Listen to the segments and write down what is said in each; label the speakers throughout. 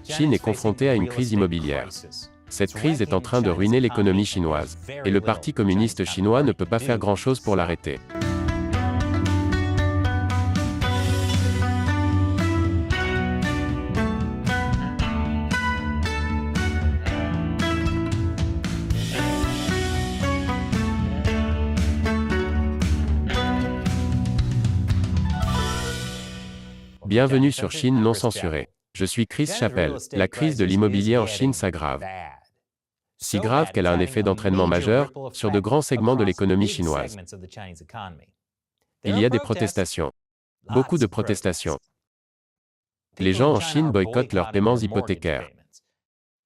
Speaker 1: Chine est confrontée à une crise immobilière. Cette crise est en train de ruiner l'économie chinoise. Et le Parti communiste chinois ne peut pas faire grand-chose pour l'arrêter. Bienvenue sur Chine non censurée. Je suis Chris Chappell. La crise de l'immobilier en Chine s'aggrave. Si grave qu'elle a un effet d'entraînement majeur sur de grands segments de l'économie chinoise. Il y a des protestations. Beaucoup de protestations. Les gens en Chine boycottent leurs paiements hypothécaires.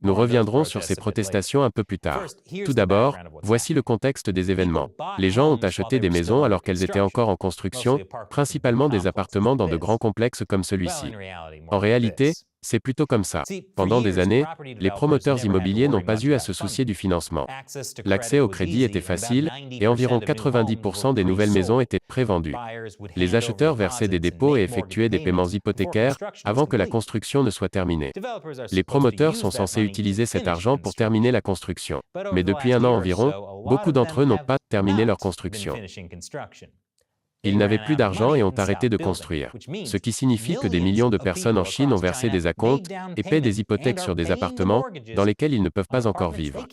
Speaker 1: Nous reviendrons sur ces protestations un peu plus tard. Tout d'abord, voici le contexte des événements. Les gens ont acheté des maisons alors qu'elles étaient encore en construction, principalement des appartements dans de grands complexes comme celui-ci. En réalité, c'est plutôt comme ça. Pendant des années, les promoteurs immobiliers n'ont pas eu à se soucier du financement. L'accès au crédit était facile, et environ 90% des nouvelles maisons étaient prévendues. Les acheteurs versaient des dépôts et effectuaient des paiements hypothécaires avant que la construction ne soit terminée. Les promoteurs sont censés utiliser cet argent pour terminer la construction. Mais depuis un an environ, beaucoup d'entre eux n'ont pas terminé leur construction. Ils n'avaient plus d'argent et ont arrêté de construire. Ce qui signifie que des millions de personnes en Chine ont versé des acomptes et paient des hypothèques sur des appartements dans lesquels ils ne peuvent pas encore vivre.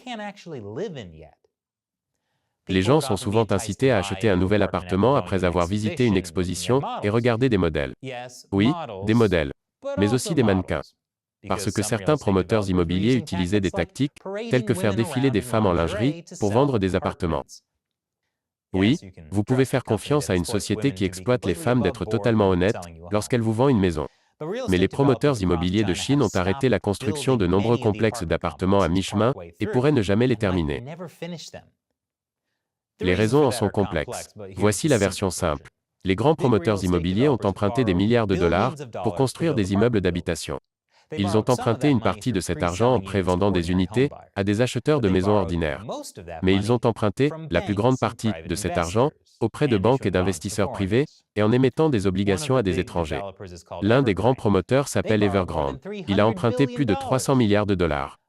Speaker 1: Les gens sont souvent incités à acheter un nouvel appartement après avoir visité une exposition et regardé des modèles. Oui, des modèles, mais aussi des mannequins. Parce que certains promoteurs immobiliers utilisaient des tactiques, telles que faire défiler des femmes en lingerie pour vendre des appartements. Oui, vous pouvez faire confiance à une société qui exploite les femmes d'être totalement honnête lorsqu'elle vous vend une maison. Mais les promoteurs immobiliers de Chine ont arrêté la construction de nombreux complexes d'appartements à mi-chemin et pourraient ne jamais les terminer. Les raisons en sont complexes. Voici la version simple. Les grands promoteurs immobiliers ont emprunté des milliards de dollars pour construire des immeubles d'habitation. Ils ont emprunté une partie de cet argent en pré-vendant des unités à des acheteurs de maisons ordinaires. Mais ils ont emprunté la plus grande partie de cet argent auprès de banques et d'investisseurs privés et en émettant des obligations à des étrangers. L'un des grands promoteurs s'appelle Evergrande. Il a emprunté plus de 300 milliards de dollars.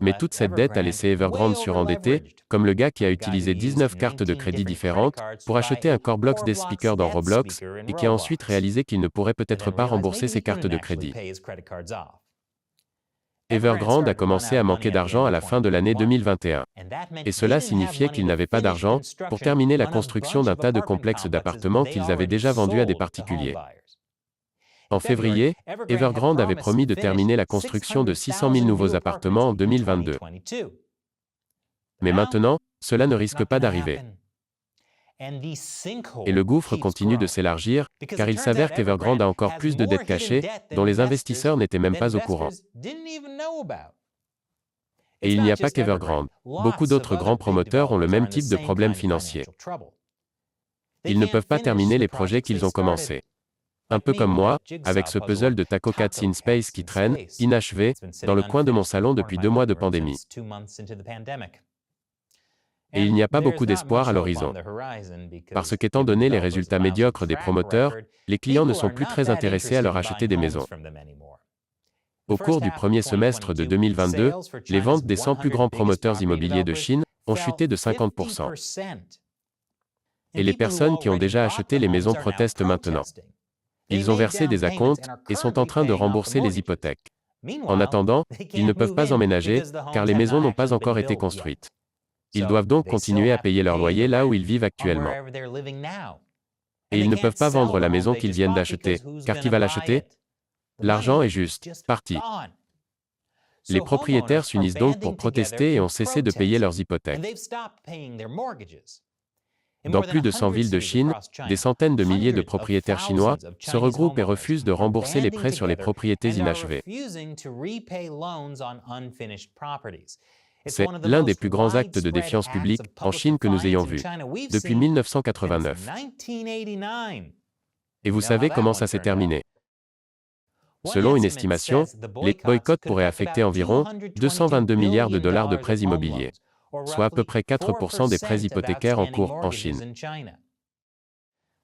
Speaker 1: Mais toute cette dette a laissé Evergrande surendetté, comme le gars qui a utilisé 19 cartes de crédit différentes pour acheter un Core Blox Desk Speaker dans Roblox et qui a ensuite réalisé qu'il ne pourrait peut-être pas rembourser ses cartes de crédit. Evergrande a commencé à manquer d'argent à la fin de l'année 2021. Et cela signifiait qu'ils n'avaient pas d'argent pour terminer la construction d'un tas de complexes d'appartements qu'ils avaient déjà vendus à des particuliers. En février, Evergrande avait promis de terminer la construction de 600 000 nouveaux appartements en 2022. Mais maintenant, cela ne risque pas d'arriver. Et le gouffre continue de s'élargir, car il s'avère qu'Evergrande a encore plus de dettes cachées, dont les investisseurs n'étaient même pas au courant. Et il n'y a pas qu'Evergrande. Beaucoup d'autres grands promoteurs ont le même type de problème financier. Ils ne peuvent pas terminer les projets qu'ils ont commencés. Un peu comme moi, avec ce puzzle de Taco Cats in Space qui traîne, inachevé, dans le coin de mon salon depuis 2 mois de pandémie. Et il n'y a pas beaucoup d'espoir à l'horizon. Parce qu'étant donné les résultats médiocres des promoteurs, les clients ne sont plus très intéressés à leur acheter des maisons. Au cours du premier semestre de 2022, les ventes des 100 plus grands promoteurs immobiliers de Chine ont chuté de 50%. Et les personnes qui ont déjà acheté les maisons protestent maintenant. Ils ont versé des acomptes et sont en train de rembourser les hypothèques. En attendant, ils ne peuvent pas emménager, car les maisons n'ont pas encore été construites. Ils doivent donc continuer à payer leur loyer là où ils vivent actuellement. Et ils ne peuvent pas vendre la maison qu'ils viennent d'acheter, car qui va l'acheter? L'argent est juste parti. Les propriétaires s'unissent donc pour protester et ont cessé de payer leurs hypothèques. Dans plus de 100 villes de Chine, des centaines de milliers de propriétaires chinois se regroupent et refusent de rembourser les prêts sur les propriétés inachevées. C'est l'un des plus grands actes de défiance publique en Chine que nous ayons vu depuis 1989. Et vous savez comment ça s'est terminé? Selon une estimation, les boycotts pourraient affecter environ 222 milliards de dollars de prêts immobiliers, soit à peu près 4% des prêts hypothécaires en cours en Chine.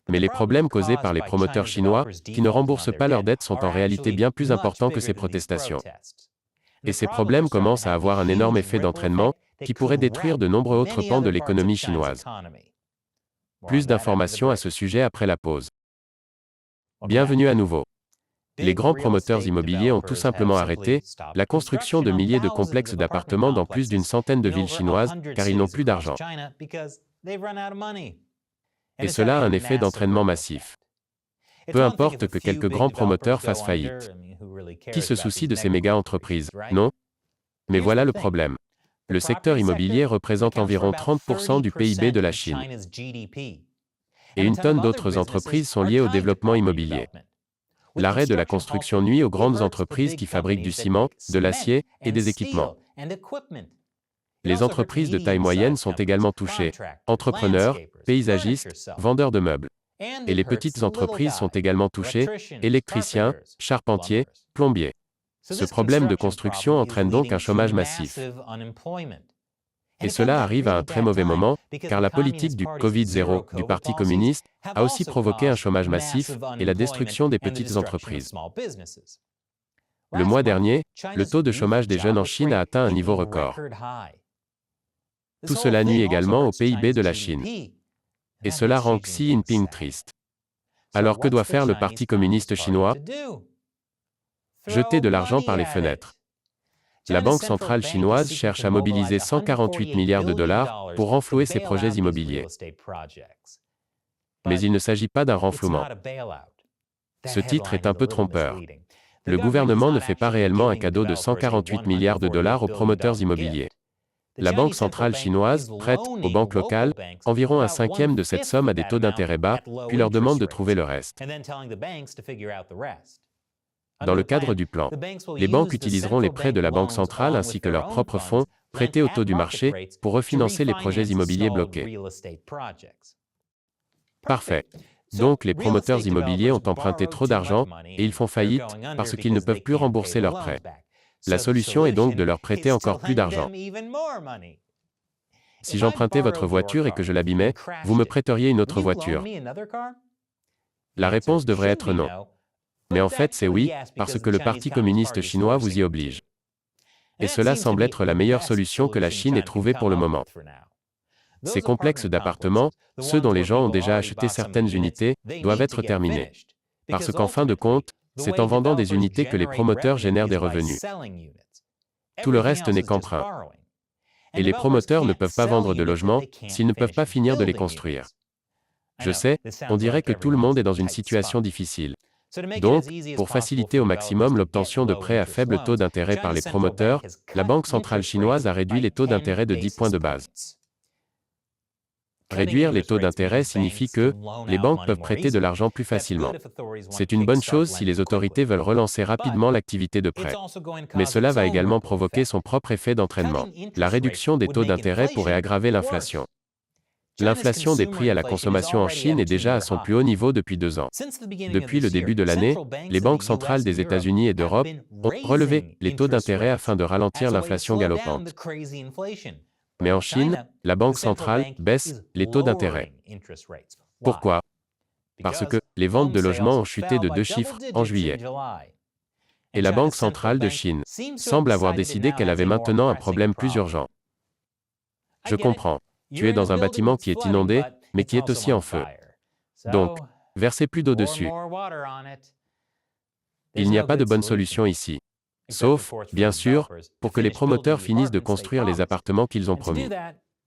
Speaker 1: Mais les problèmes causés par les promoteurs chinois, qui ne remboursent pas leurs dettes, sont en réalité bien plus importants que ces protestations. Et ces problèmes commencent à avoir un énorme effet d'entraînement, qui pourrait détruire de nombreux autres pans de l'économie chinoise. Plus d'informations à ce sujet après la pause. Bienvenue à nouveau. Les grands promoteurs immobiliers ont tout simplement arrêté la construction de milliers de complexes d'appartements dans plus d'une centaine de villes chinoises, car ils n'ont plus d'argent. Et cela a un effet d'entraînement massif. Peu importe que quelques grands promoteurs fassent faillite. Qui se soucie de ces méga-entreprises, non? Mais voilà le problème. Le secteur immobilier représente environ 30% du PIB de la Chine. Et une tonne d'autres entreprises sont liées au développement immobilier. L'arrêt de la construction nuit aux grandes entreprises qui fabriquent du ciment, de l'acier et des équipements. Les entreprises de taille moyenne sont également touchées, entrepreneurs, paysagistes, vendeurs de meubles. Et les petites entreprises sont également touchées, électriciens, charpentiers, plombiers. Ce problème de construction entraîne donc un chômage massif. Et cela arrive à un très mauvais moment, car la politique du Covid-0 du Parti communiste a aussi provoqué un chômage massif et la destruction des petites entreprises. Le mois dernier, le taux de chômage des jeunes en Chine a atteint un niveau record. Tout cela nuit également au PIB de la Chine. Et cela rend Xi Jinping triste. Alors que doit faire le Parti communiste chinois? Jeter de l'argent par les fenêtres. La Banque centrale chinoise cherche à mobiliser 148 milliards de dollars pour renflouer ses projets immobiliers. Mais il ne s'agit pas d'un renflouement. Ce titre est un peu trompeur. Le gouvernement ne fait pas réellement un cadeau de 148 milliards de dollars aux promoteurs immobiliers. La Banque centrale chinoise prête aux banques locales environ un cinquième de cette somme à des taux d'intérêt bas, puis leur demande de trouver le reste. Dans le cadre du plan, les banques utiliseront les prêts de la Banque centrale ainsi que leurs propres fonds, prêtés au taux du marché, pour refinancer les projets immobiliers bloqués. Parfait. Donc les promoteurs immobiliers ont emprunté trop d'argent, et ils font faillite, parce qu'ils ne peuvent plus rembourser leurs prêts. La solution est donc de leur prêter encore plus d'argent. Si j'empruntais votre voiture et que je l'abîmais, vous me prêteriez une autre voiture? La réponse devrait être non. Mais en fait c'est oui, parce que le Parti communiste chinois vous y oblige. Et cela semble être la meilleure solution que la Chine ait trouvée pour le moment. Ces complexes d'appartements, ceux dont les gens ont déjà acheté certaines unités, doivent être terminés. Parce qu'en fin de compte, c'est en vendant des unités que les promoteurs génèrent des revenus. Tout le reste n'est qu'emprunt. Et les promoteurs ne peuvent pas vendre de logements s'ils ne peuvent pas finir de les construire. Je sais, on dirait que tout le monde est dans une situation difficile. Donc, pour faciliter au maximum l'obtention de prêts à faible taux d'intérêt par les promoteurs, la Banque centrale chinoise a réduit les taux d'intérêt de 10 points de base. Réduire les taux d'intérêt signifie que les banques peuvent prêter de l'argent plus facilement. C'est une bonne chose si les autorités veulent relancer rapidement l'activité de prêt. Mais cela va également provoquer son propre effet d'entraînement. La réduction des taux d'intérêt pourrait aggraver l'inflation. L'inflation des prix à la consommation en Chine est déjà à son plus haut niveau depuis 2 ans. Depuis le début de l'année, les banques centrales des États-Unis et d'Europe ont relevé les taux d'intérêt afin de ralentir l'inflation galopante. Mais en Chine, la Banque centrale baisse les taux d'intérêt. Pourquoi? Parce que les ventes de logements ont chuté de 2 chiffres en juillet. Et la Banque centrale de Chine semble avoir décidé qu'elle avait maintenant un problème plus urgent. Je comprends. Tu es dans un bâtiment qui est inondé, mais qui est aussi en feu. Donc, versez plus d'eau dessus. Il n'y a pas de bonne solution ici. Sauf, bien sûr, pour que les promoteurs finissent de construire les appartements qu'ils ont promis.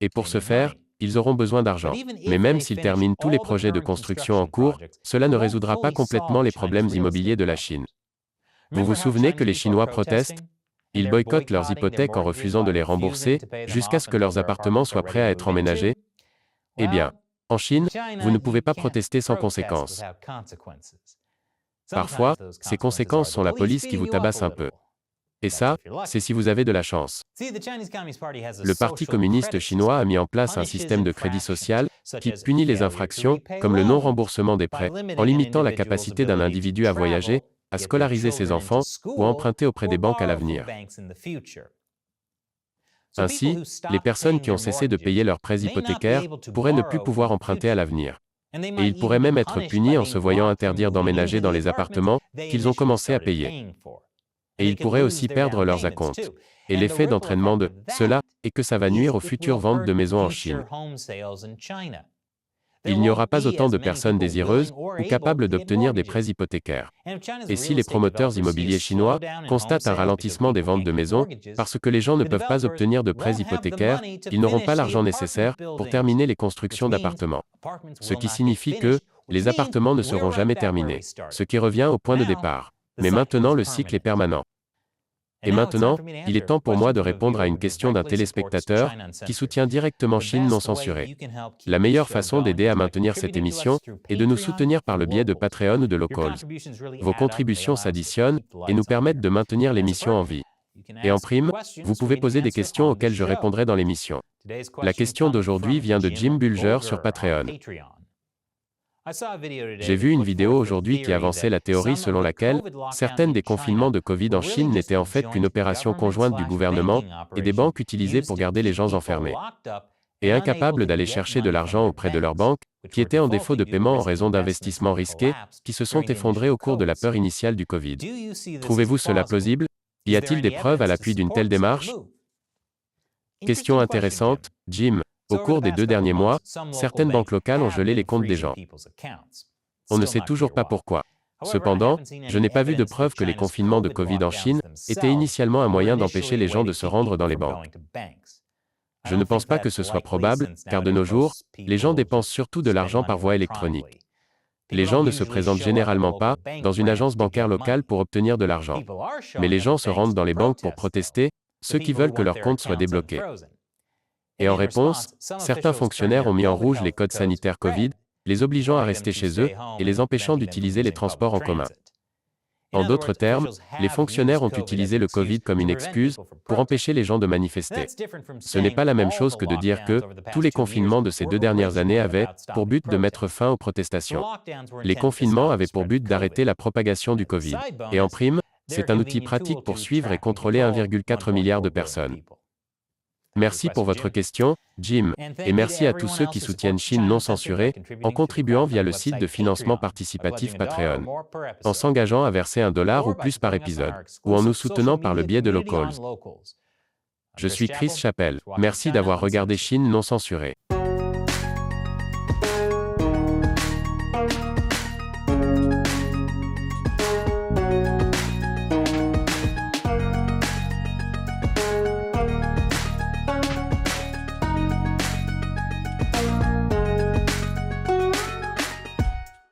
Speaker 1: Et pour ce faire, ils auront besoin d'argent. Mais même s'ils terminent tous les projets de construction en cours, cela ne résoudra pas complètement les problèmes immobiliers de la Chine. Vous vous souvenez que les Chinois protestent? Ils boycottent leurs hypothèques en refusant de les rembourser, jusqu'à ce que leurs appartements soient prêts à être emménagés? Eh bien, en Chine, vous ne pouvez pas protester sans conséquences. Parfois, ces conséquences sont la police qui vous tabasse un peu. Et ça, c'est si vous avez de la chance. Le Parti communiste chinois a mis en place un système de crédit social qui punit les infractions, comme le non-remboursement des prêts, en limitant la capacité d'un individu à voyager, à scolariser ses enfants ou à emprunter auprès des banques à l'avenir. Ainsi, les personnes qui ont cessé de payer leurs prêts hypothécaires pourraient ne plus pouvoir emprunter à l'avenir. Et ils pourraient même être punis en se voyant interdire d'emménager dans les appartements qu'ils ont commencé à payer. Et ils pourraient aussi perdre leurs acomptes. Et l'effet d'entraînement de cela est que ça va nuire aux futures ventes de maisons en Chine. Il n'y aura pas autant de personnes désireuses ou capables d'obtenir des prêts hypothécaires. Et si les promoteurs immobiliers chinois constatent un ralentissement des ventes de maisons parce que les gens ne peuvent pas obtenir de prêts hypothécaires, ils n'auront pas l'argent nécessaire pour terminer les constructions d'appartements. Ce qui signifie que les appartements ne seront jamais terminés, ce qui revient au point de départ. Mais maintenant le cycle est permanent. Et maintenant, il est temps pour moi de répondre à une question d'un téléspectateur qui soutient directement Chine non censurée. La meilleure façon d'aider à maintenir cette émission est de nous soutenir par le biais de Patreon ou de Locals. Vos contributions s'additionnent et nous permettent de maintenir l'émission en vie. Et en prime, vous pouvez poser des questions auxquelles je répondrai dans l'émission. La question d'aujourd'hui vient de Jim Bulger sur Patreon. J'ai vu une vidéo aujourd'hui qui avançait la théorie selon laquelle certaines des confinements de Covid en Chine n'étaient en fait qu'une opération conjointe du gouvernement et des banques utilisées pour garder les gens enfermés et incapables d'aller chercher de l'argent auprès de leurs banques, qui étaient en défaut de paiement en raison d'investissements risqués, qui se sont effondrés au cours de la peur initiale du Covid. Trouvez-vous cela plausible? Y a-t-il des preuves à l'appui d'une telle démarche? Question intéressante, Jim. Au cours des 2 derniers mois, certaines banques locales ont gelé les comptes des gens. On ne sait toujours pas pourquoi. Cependant, je n'ai pas vu de preuve que les confinements de Covid en Chine étaient initialement un moyen d'empêcher les gens de se rendre dans les banques. Je ne pense pas que ce soit probable, car de nos jours, les gens dépensent surtout de l'argent par voie électronique. Les gens ne se présentent généralement pas dans une agence bancaire locale pour obtenir de l'argent. Mais les gens se rendent dans les banques pour protester, ceux qui veulent que leur compte soit débloqué. Et en réponse, certains fonctionnaires ont mis en rouge les codes sanitaires Covid, les obligeant à rester chez eux et les empêchant d'utiliser les transports en commun. En d'autres termes, les fonctionnaires ont utilisé le Covid comme une excuse pour empêcher les gens de manifester. Ce n'est pas la même chose que de dire que tous les confinements de ces 2 dernières années avaient pour but de mettre fin aux protestations. Les confinements avaient pour but d'arrêter la propagation du Covid. Et en prime, c'est un outil pratique pour suivre et contrôler 1,4 milliard de personnes. Merci pour votre question, Jim, et merci à tous ceux qui soutiennent Chine non censurée en contribuant via le site de financement participatif Patreon, en s'engageant à verser $1 ou plus par épisode, ou en nous soutenant par le biais de Locals. Je suis Chris Chappell. Merci d'avoir regardé Chine non censurée.